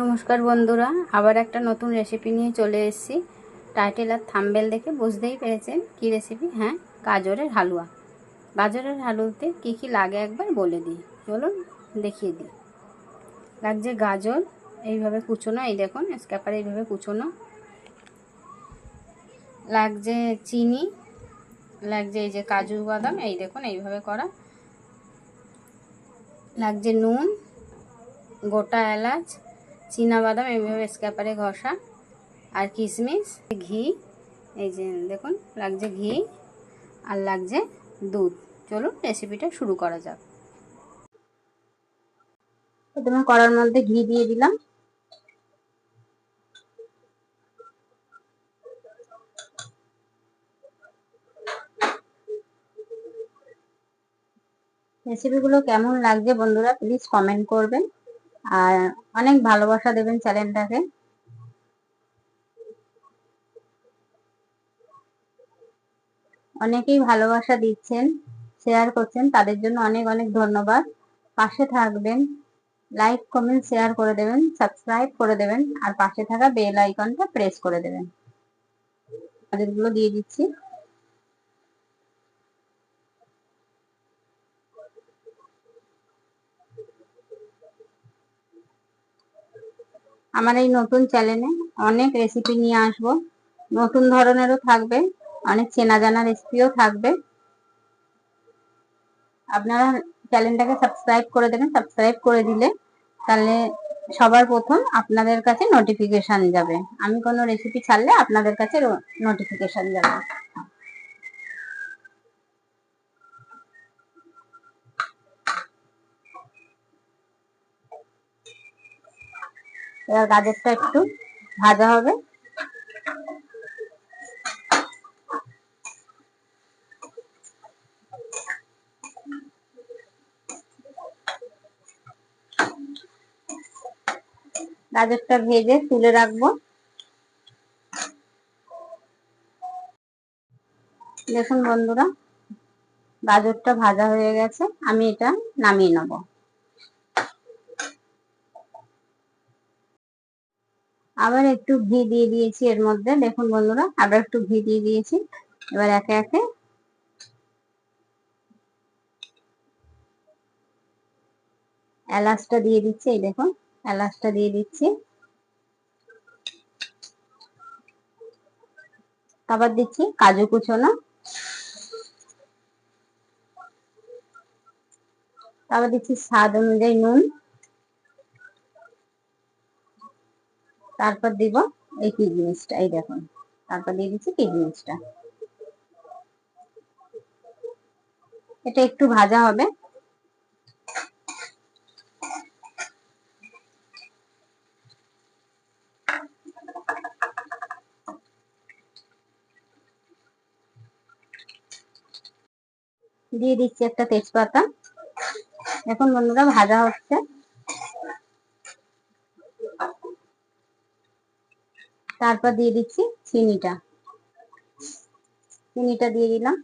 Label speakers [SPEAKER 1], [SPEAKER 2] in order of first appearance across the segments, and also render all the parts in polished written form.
[SPEAKER 1] নমস্কার বন্ধুরা, আবার একটা নতুন রেসিপি নিয়ে চলে এসেছি। টাইটেল আর থাম্বনেল দেখে বুঝতেই পেরেছেন কি রেসিপি। হ্যাঁ, গাজরের হালুয়া। গাজরের হালুয়াতে কি কি লাগে একবার বলে দিই, চলুন দেখিয়ে দিই। লাগছে গাজর, এইভাবে কুচোনো, এই দেখুন স্ক্যাপারে এইভাবে কুচোনো। লাগছে চিনি, লাগছে এই যে কাজু বাদাম, এই দেখুন এইভাবে করা। লাগছে নুন, গোটা এলাচ, চীনা বাদাম এইভাবে স্ক্যাপারে ঘষা, আর কিশমিশ, ঘি, এই যে দেখুন লাগছে ঘি, আর লাগছে দুধ। চলুন রেসিপিটা শুরু করা যাক। প্রথমে কড়ার মধ্যে ঘি দিয়ে দিলাম। রেসিপিগুলো কেমন লাগছে বন্ধুরা প্লিজ কমেন্ট করবেন, আর অনেক ভালোবাসা দেবেন চ্যানেলটাকে। অনেকেই ভালোবাসা দিচ্ছেন, শেয়ার করছেন, তাদের জন্য অনেক অনেক ধন্যবাদ। পাশে থাকবেন, লাইক কমেন্ট শেয়ার করে দেবেন, সাবস্ক্রাইব করে দেবেন, আর পাশে থাকা বেল আইকনটা প্রেস করে দেবেন। গাজরগুলো দিয়ে দিচ্ছি। আমার এই নতুন চ্যানেলে অনেক রেসিপি নিয়ে আসবো, নতুন ধরনেরও থাকবে, অনেক চেনা জানা রেসিপিও থাকবে। আপনারা চ্যানেলটাকে সাবস্ক্রাইব করে দেবেন। সাবস্ক্রাইব করে দিলে তাহলে সবার প্রথম আপনাদের কাছে নোটিফিকেশন যাবে, আমি কোনো রেসিপি ছাড়লে আপনাদের কাছে নোটিফিকেশন যাবে। এবার গাজরটা একটু ভাজা হবে। গাজরটা ভেজে তুলে রাখবো। দেখুন বন্ধুরা, গাজরটা ভাজা হয়ে গেছে, আমি এটা নামিয়ে নেব। আবার একটু ঘি দিয়ে দিয়েছি এর মধ্যে, দেখুন বন্ধুরা আবার একটু ঘি দিয়ে দিয়েছি। এবার একে একে এলাচটা দিয়ে দিচ্ছি, এই দেখুন এলাচটা দিয়ে দিচ্ছি। তারপর দিচ্ছি কাজু কুচোনো, তারপর দিচ্ছি স্বাদ অনুযায়ী নুন, তারপর দিব এই কিশমিশটা, এই দেখুন তারপর দিয়ে দিচ্ছি কিশমিশটা। এটা একটু ভাজা হবে। দিয়ে দিচ্ছি একটা তেজপাতা। এখন বন্ধুরা ভাজা হচ্ছে। তারপর দিয়ে দিচ্ছি চিনিটা, চিনিটা দিয়ে দিলাম।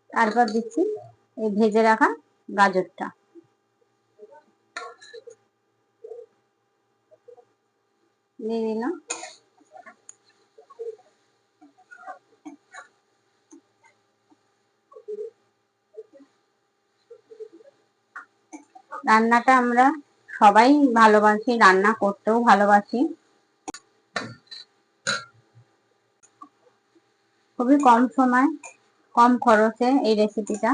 [SPEAKER 1] তারপর দিচ্ছি এই ভেজে রাখা গাজরটা, দিয়ে দিলাম। রান্নাটা আমরা সবাই ভালোবাসি, রান্না করতেও ভালোবাসি। খুবই কম সময়, কম খরচে এই রেসিপিটা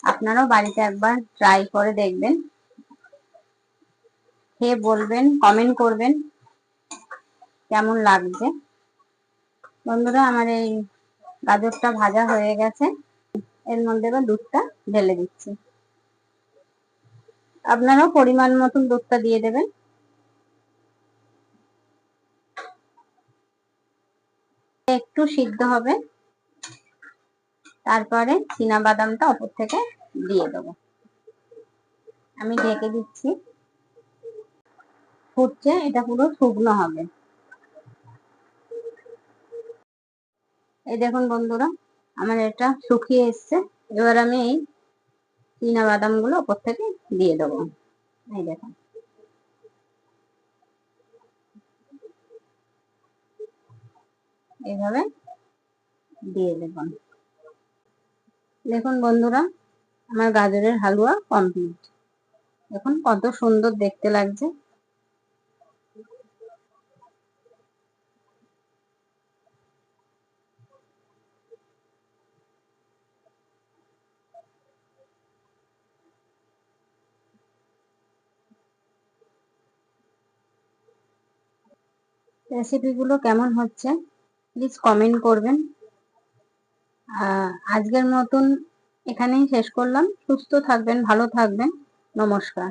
[SPEAKER 1] আপনারাও বাড়িতে একবার ট্রাই করে দেখবেন, খেয়ে বলবেন, কমেন্ট করবেন কেমন লাগছে। বন্ধুরা আমার এই গাজরটা ভাজা হয়ে গেছে, এর মধ্যে এবার দুধটা ঢেলে দিচ্ছি। আপনারাও পরিমাণ মতন দুধটা দিয়ে দেবেন। একটু সিদ্ধ হবে। তারপরে বাদামটা ওপর থেকে দিয়ে দেবো। আমি ঢেকে দিচ্ছি, ফুটছে, এটা পুরো শুকনো হবে। এই দেখুন বন্ধুরা, আমার এটা শুকিয়ে এসছে। এবার আমি এই বাদাম গুলো ওপর থেকে দিয়ে দেবো। এই দেখুন, এইভাবে দিয়ে দেবেন। দেখুন বন্ধুরা, আমার গাজরের হালুয়া কমপ্লিট। দেখুন কত সুন্দর দেখতে লাগছে। রেসিপিগুলো কেমন হচ্ছে প্লিজ কমেন্ট করবেন। আজকের মতন এখানেই শেষ করলাম। সুস্থ থাকবেন, ভালো থাকবেন। নমস্কার।